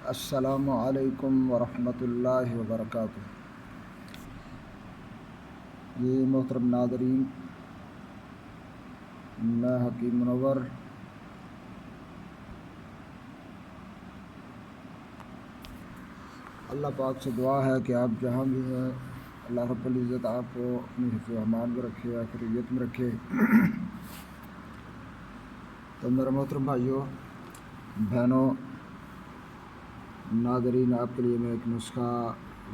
السلام علیکم ورحمۃ اللہ وبرکاتہ۔ یہ محترم ناظرین، میں حکیم منور اللہ پاک سے دعا ہے کہ آپ جہاں بھی ہیں اللہ رب العزت آپ کو اپنی حفظ و امان میں رکھے، آخریت میں رکھے۔ تو میرے محترم بھائیوں بہنوں ناظرین، آپ کے لیے میں ایک نسخہ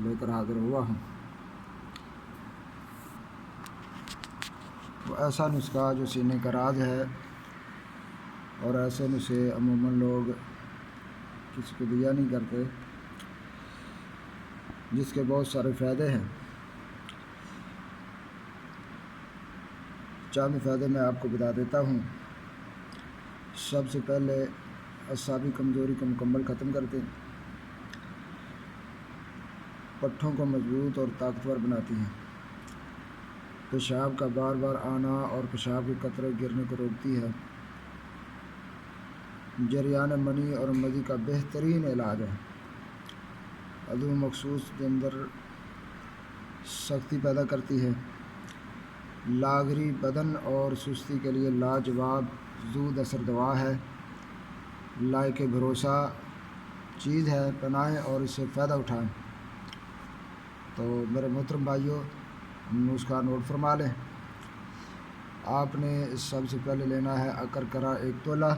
لے کر حاضر ہوا ہوں۔ وہ ایسا نسخہ جو سینے کا راز ہے، اور ایسے نسخے عموماً لوگ کسی کو دیا نہیں کرتے، جس کے بہت سارے فائدے ہیں۔ چند فائدے میں آپ کو بتا دیتا ہوں۔ سب سے پہلے اعصابی کمزوری کو مکمل ختم کرتے ہیں، پٹھوں کو مضبوط اور طاقتور بناتی ہیں، پیشاب کا بار بار آنا اور پیشاب کے قطرے گرنے کو روکتی ہے، جریان منی اور مزی کا بہترین علاج ہے، عضو مخصوص کے اندر سختی پیدا کرتی ہے، لاغری بدن اور سستی کے لیے لاجواب زود اثر دوا ہے، لائق بھروسہ چیز ہے، بنائیں اور اس سے فائدہ اٹھائیں۔ تو میرے محترم بھائیوں نسخہ نوٹ فرما لیں۔ آپ نے سب سے پہلے لینا ہے اکرکرا 1 تولہ،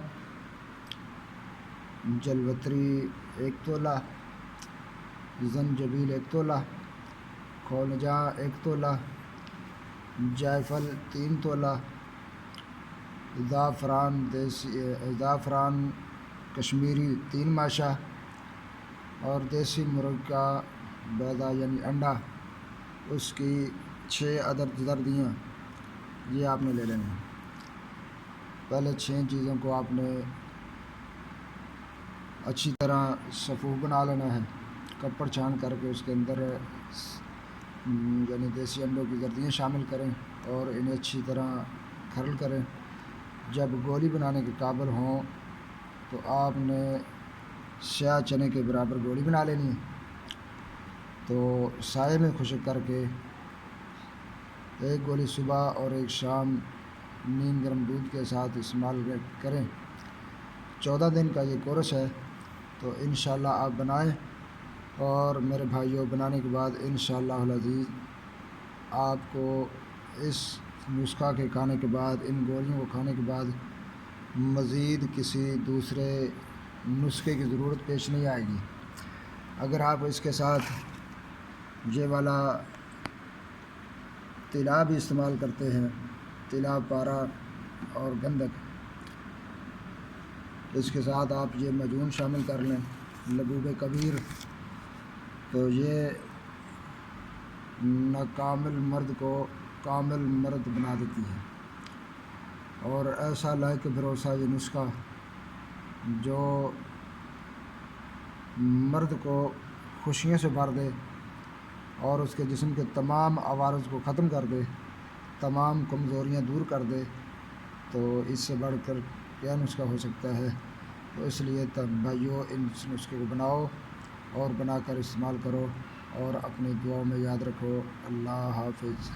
جلوتری 1 تولہ، زنجبیل 1 تولہ، کھولنجاں 1 تولہ، جائفل 3 تولہ، زعفران کشمیری 3 ماشا، اور دیسی مرغ کا بیضہ یعنی انڈا، اس کی 6 عدد زردیاں، یہ آپ نے لے لینا ہے۔ پہلے 6 چیزوں کو آپ نے اچھی طرح صفوف بنا لینا ہے، کپڑ چھان کر کے اس کے اندر یعنی دیسی انڈوں کی زردیاں شامل کریں اور انہیں اچھی طرح کھرل کریں۔ جب گولی بنانے کے قابل ہوں تو آپ نے سیاہ چنے کے برابر گولی بنا لینی ہے۔ تو سائے میں خشک کر کے 1 گولی صبح اور 1 شام نیم گرم دودھ کے ساتھ استعمال کریں۔ 14 دن کا یہ کورس ہے، تو انشاءاللہ آپ بنائیں، اور میرے بھائیوں بنانے کے بعد انشاءاللہ العزیز آپ کو اس نسخہ کے کھانے کے بعد، ان گولیوں کو کھانے کے بعد مزید کسی دوسرے نسخے کی ضرورت پیش نہیں آئے گی۔ اگر آپ اس کے ساتھ یہ والا طلا بھی استعمال کرتے ہیں، طلا، پارا اور گندک، اس کے ساتھ آپ یہ معجون شامل کر لیں، لبوب کبیر، تو یہ ناکامل مرد کو کامل مرد بنا دیتی ہے، اور ایسا لائق بھروسہ یہ نسخہ جو مرد کو خوشیوں سے بھر دے اور اس کے جسم کے تمام عوارض کو ختم کر دے، تمام کمزوریاں دور کر دے، تو اس سے بڑھ کر کیا نسخہ ہو سکتا ہے۔ تو اس لیے بھائیوں اس نسخے کو بناؤ اور بنا کر استعمال کرو، اور اپنی دعاؤں میں یاد رکھو۔ اللہ حافظ۔